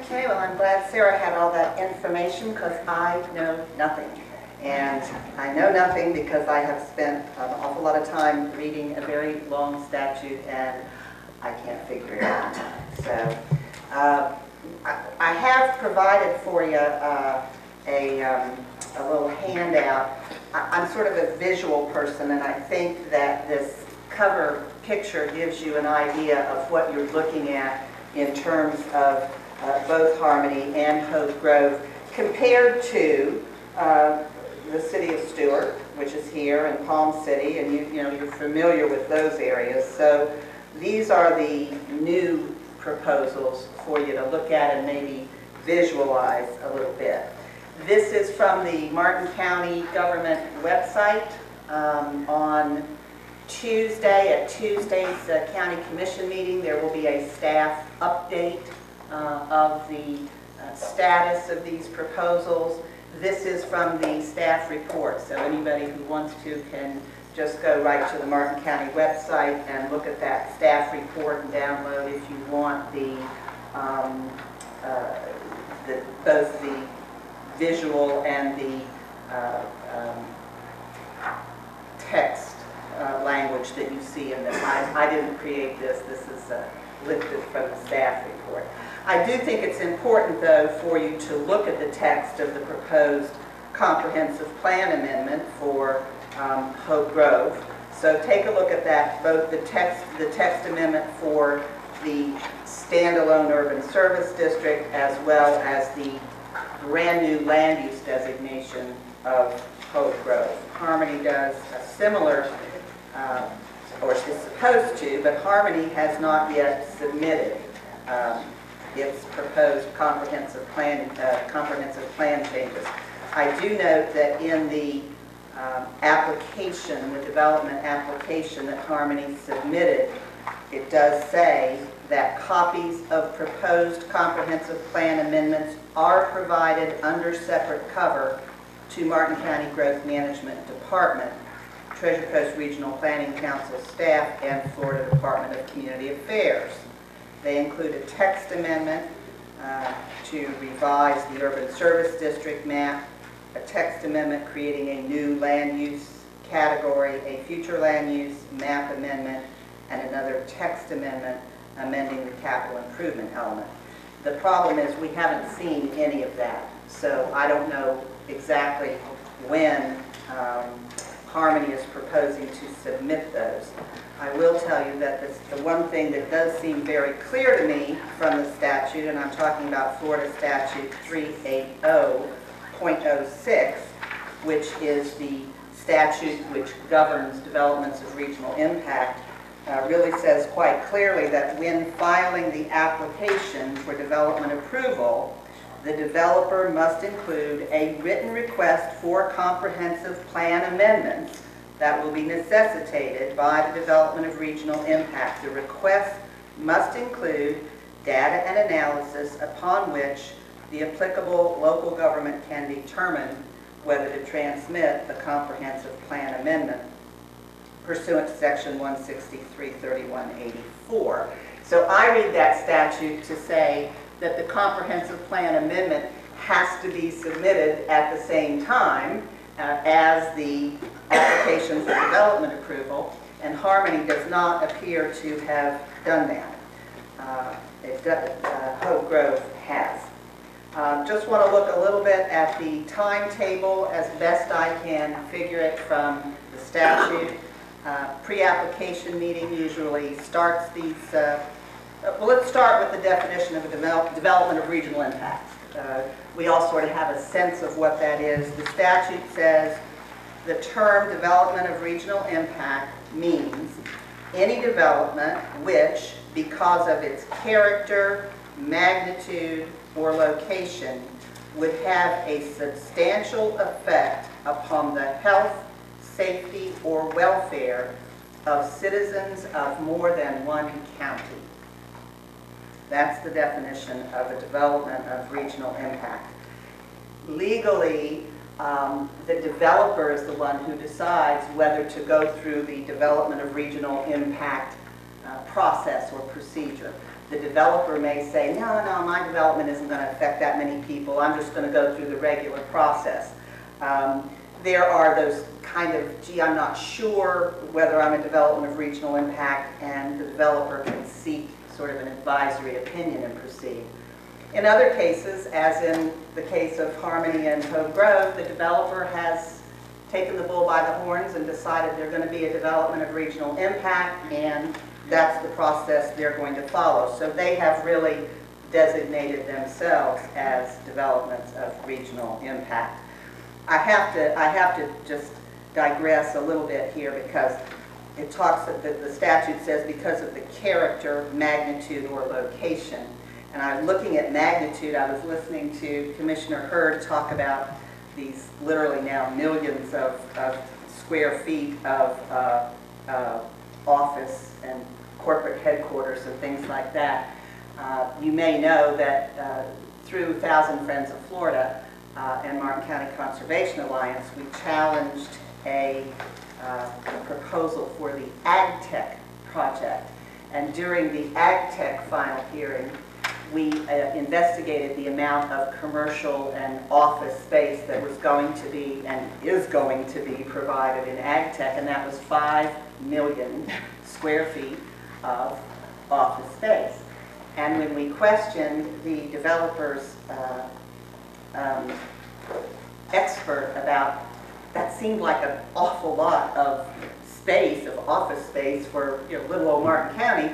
Okay, well, I'm glad Sarah had all that information because I know nothing. And I know nothing because I have spent an awful lot of time reading a very long statute and I can't figure it out. So I have provided for you a little handout. I'm sort of a visual person, and I think that this cover picture gives you an idea of what you're looking at in terms of both Harmony and Hope Grove compared to the city of Stewart, which is here, and Palm City, and you're familiar with those areas. So these are the new proposals for you to look at and maybe visualize a little bit. This is from the Martin County government website. On Tuesday, at Tuesday's county commission meeting, there will be a staff update of the status of these proposals. This is from the staff report, so anybody who wants to can just go right to the Martin County website and look at that staff report and download if you want both the visual and the text language that you see in this. I didn't create this. This is lifted from the staff report. I do think it's important, though, for you to look at the text of the proposed comprehensive plan amendment for Hope Grove. So take a look at that, both the text amendment for the standalone urban service district as well as the brand new land use designation of Hope Grove. Harmony does a similar, or is supposed to, but Harmony has not yet submitted its proposed comprehensive plan changes. I do note that in the application, the development application that Harmony submitted, it does say that copies of proposed comprehensive plan amendments are provided under separate cover to Martin County Growth Management Department, Treasure Coast Regional Planning Council staff, and Florida Department of Community Affairs. They include a text amendment to revise the urban service district map, a text amendment creating a new land use category, a future land use map amendment, and another text amendment amending the capital improvement element. The problem is we haven't seen any of that, so I don't know exactly when Harmony is proposing to submit those. I will tell you that the one thing that does seem very clear to me from the statute, and I'm talking about Florida Statute 380.06, which is the statute which governs developments of regional impact, really says quite clearly that when filing the application for development approval, the developer must include a written request for comprehensive plan amendments that will be necessitated by the development of regional impact. The request must include data and analysis upon which the applicable local government can determine whether to transmit the comprehensive plan amendment pursuant to section 163.3184. So I read that statute to say that the comprehensive plan amendment has to be submitted at the same time as the application for development approval, and Harmony does not appear to have done that. Hope Grove has. Just want to look a little bit at the timetable as best I can figure it from the statute. Pre-application meeting usually starts these, well, let's start with the definition of a development of regional impact. We all sort of have a sense of what that is. The statute says the term development of regional impact means any development which, because of its character, magnitude, or location, would have a substantial effect upon the health, safety, or welfare of citizens of more than one county. That's the definition of a development of regional impact. Legally, the developer is the one who decides whether to go through the development of regional impact process or procedure. The developer may say, no, no, my development isn't going to affect that many people. I'm just going to go through the regular process. There are those kind of, gee, I'm not sure whether I'm a development of regional impact, and the developer can seek sort of an advisory opinion and proceed. In other cases, as in the case of Harmony and Cove Grove, the developer has taken the bull by the horns and decided they're going to be a development of regional impact, and that's the process they're going to follow. So they have really designated themselves as developments of regional impact. I have to just digress a little bit here, because it talks that the statute says because of the character, magnitude, or location. And I was looking at magnitude. I was listening to Commissioner Hurd talk about these literally now millions of square feet of office and corporate headquarters and things like that. You may know that through 1,000 Friends of Florida and Martin County Conservation Alliance, we challenged a proposal for the AgTech project. And during the AgTech final hearing, we investigated the amount of commercial and office space that was going to be and is going to be provided in AgTech, and that was 5 million square feet of office space. And when we questioned the developer's expert about, that seemed like an awful lot of space, of office space for little old Martin County,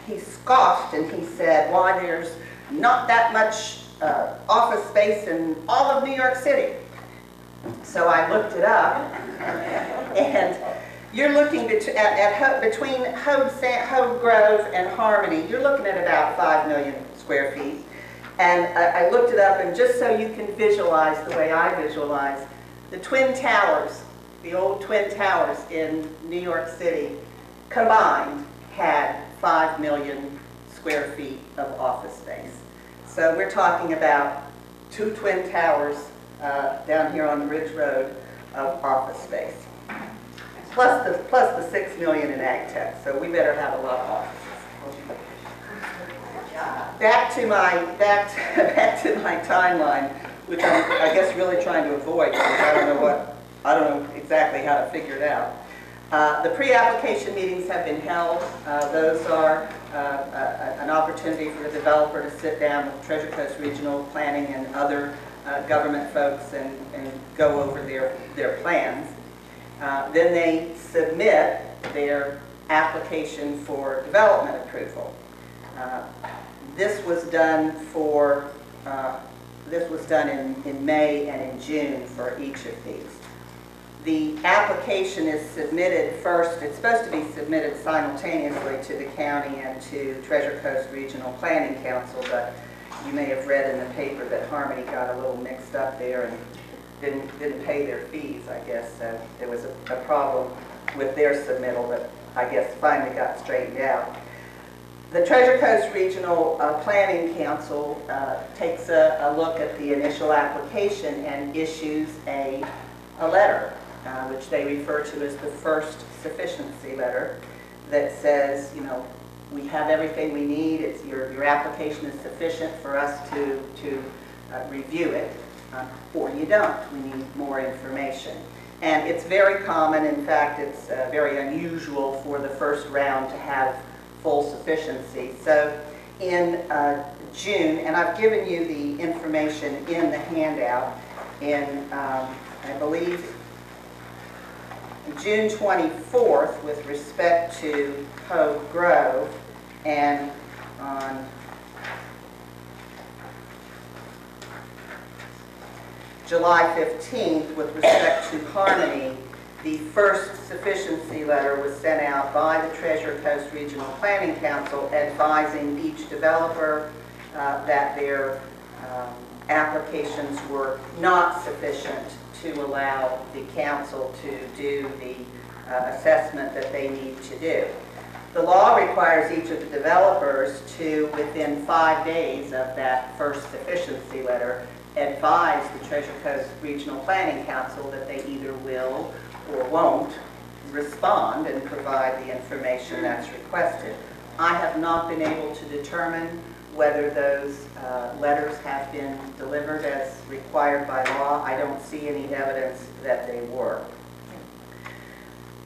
he scoffed and he said, why, there's not that much office space in all of New York City. So I looked it up, and you're looking between Hogue Grove and Harmony, you're looking at about 5 million square feet. And I looked it up, and just so you can visualize the way I visualize, the Twin Towers, the old Twin Towers in New York City, combined had 5 million square feet of office space. So we're talking about 2 Twin Towers down here on the Ridge Road of office space, plus the 6 million in AgTech. So we better have a lot of offices. Back to my timeline, which I'm, I guess, really trying to avoid, because I don't know exactly how to figure it out. The pre-application meetings have been held. Those are an opportunity for the developer to sit down with Treasure Coast Regional Planning and other government folks and go over their plans. Then they submit their application for development approval. This was done in May and in June for each of these. The application is submitted first. It's supposed to be submitted simultaneously to the county and to Treasure Coast Regional Planning Council, but you may have read in the paper that Harmony got a little mixed up there and didn't pay their fees, I guess. So there was a problem with their submittal, but I guess finally got straightened out. The Treasure Coast Regional Planning Council takes a look at the initial application and issues a letter, which they refer to as the first sufficiency letter, that says, we have everything we need. Your application is sufficient for us to review it, or you don't. We need more information. And it's very common. In fact, it's very unusual for the first round to have full sufficiency. So in June, and I've given you the information in the handout, in I believe June 24th with respect to Hogue Grove, and on July 15th with respect to Harmony, the first sufficiency letter was sent out by the Treasure Coast Regional Planning Council advising each developer that their applications were not sufficient to allow the council to do the assessment that they need to do. The law requires each of the developers to, within 5 days of that first sufficiency letter, advise the Treasure Coast Regional Planning Council that they either will or won't respond and provide the information that's requested. I have not been able to determine whether those letters have been delivered as required by law. I don't see any evidence that they were.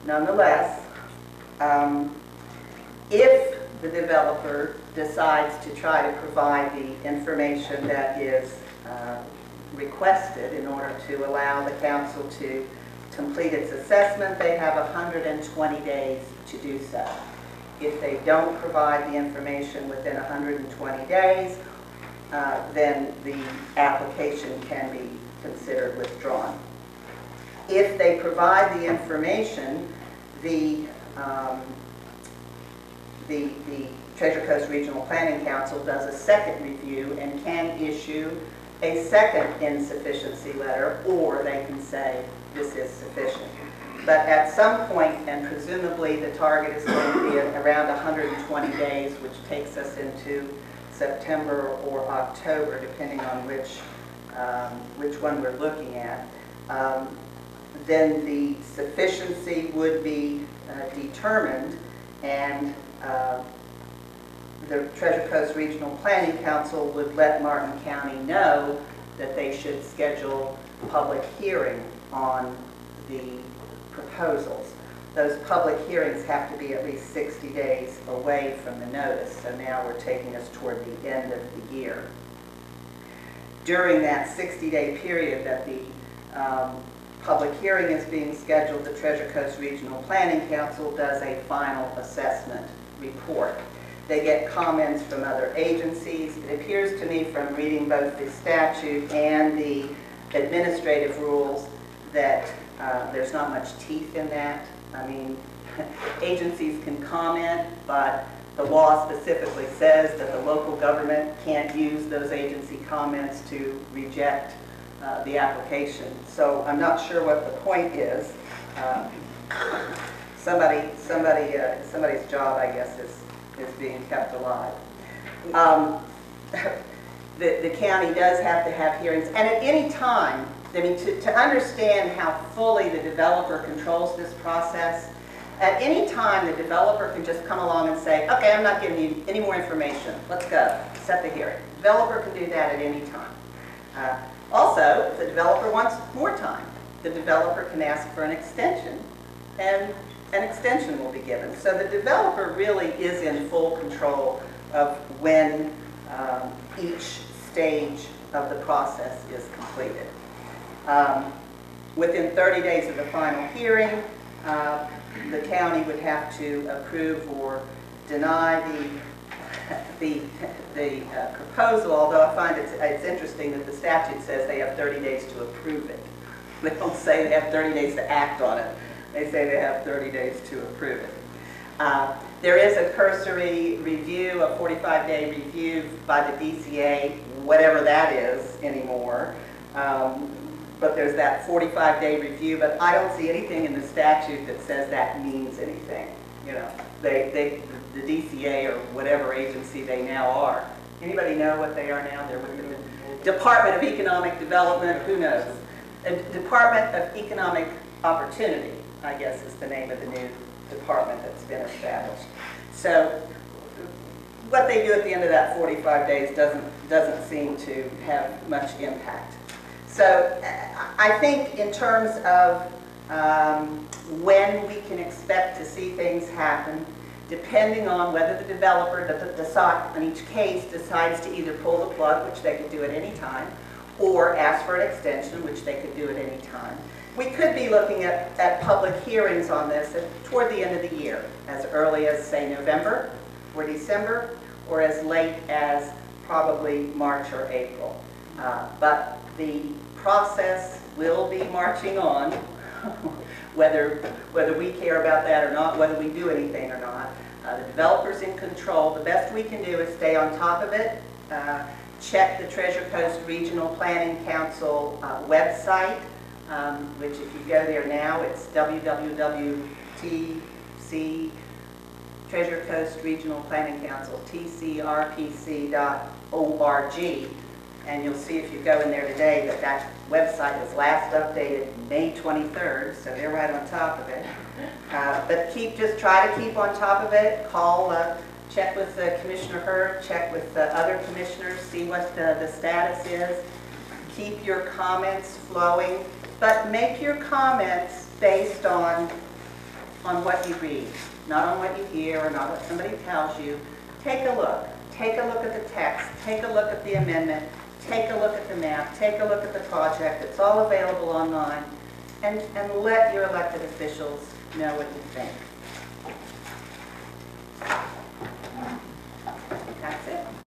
Nonetheless, if the developer decides to try to provide the information that is requested in order to allow the council to complete its assessment, they have 120 days to do so. If they don't provide the information within 120 days, then the application can be considered withdrawn. If they provide the information, the Treasure Coast Regional Planning Council does a second review and can issue a second insufficiency letter, or they can say this is sufficient. But at some point, and presumably the target is going to be around 120 days, which takes us into September or October, depending on which one we're looking at, then the sufficiency would be determined, and the Treasure Coast Regional Planning Council would let Martin County know that they should schedule a public hearing on the proposals. Those public hearings have to be at least 60 days away from the notice, so now we're taking us toward the end of the year. During that 60-day period that the public hearing is being scheduled, the Treasure Coast Regional Planning Council does a final assessment report. They get comments from other agencies. It appears to me from reading both the statute and the administrative rules that there's not much teeth in that. I mean, agencies can comment, but the law specifically says that the local government can't use those agency comments to reject the application. So I'm not sure what the point is. Somebody's job, I guess, is being kept alive. The county does have to have hearings, and at any time, I mean, to understand how fully the developer controls this process, at any time the developer can just come along and say, okay, I'm not giving you any more information, let's go, set the hearing. The developer can do that at any time. Also, if the developer wants more time, the developer can ask for an extension, and an extension will be given. So the developer really is in full control of when each stage of the process is completed. Within 30 days of the final hearing, the county would have to approve or deny the proposal, although I find it's interesting that the statute says they have 30 days to approve it. They don't say they have 30 days to act on it. They say they have 30 days to approve it. There is a cursory review, a 45-day review by the DCA, whatever that is anymore. But there's that 45-day review, but I don't see anything in the statute that says that means anything. You know, the DCA or whatever agency they now are. Anybody know what they are now? They're with the Department of Economic Development, who knows? A Department of Economic Opportunity, I guess, is the name of the new department that's been established. So what they do at the end of that 45 days doesn't seem to have much impact. So I think in terms of when we can expect to see things happen, depending on whether the developer in each case decides to either pull the plug, which they could do at any time, or ask for an extension, which they could do at any time. We could be looking at public hearings on this toward the end of the year, as early as, say, November or December, or as late as probably March or April. But the process will be marching on, whether we care about that or not, whether we do anything or not. The developer's in control. The best we can do is stay on top of it. Check the Treasure Coast Regional Planning Council website, which if you go there now, it's www.tc Treasure Coast Regional Planning Council, tcrpc.org. And you'll see if you go in there today that that website was last updated May 23rd, so they're right on top of it. But just try to keep on top of it. Call Check with Commissioner Hurd, check with the other commissioners, see what the status is. Keep your comments flowing, but make your comments based on what you read, not on what you hear or not what somebody tells you. Take a look. Take a look at the text. Take a look at the amendment. Take a look at the map. Take a look at the project. It's all available online. And let your elected officials know what you think. That's it.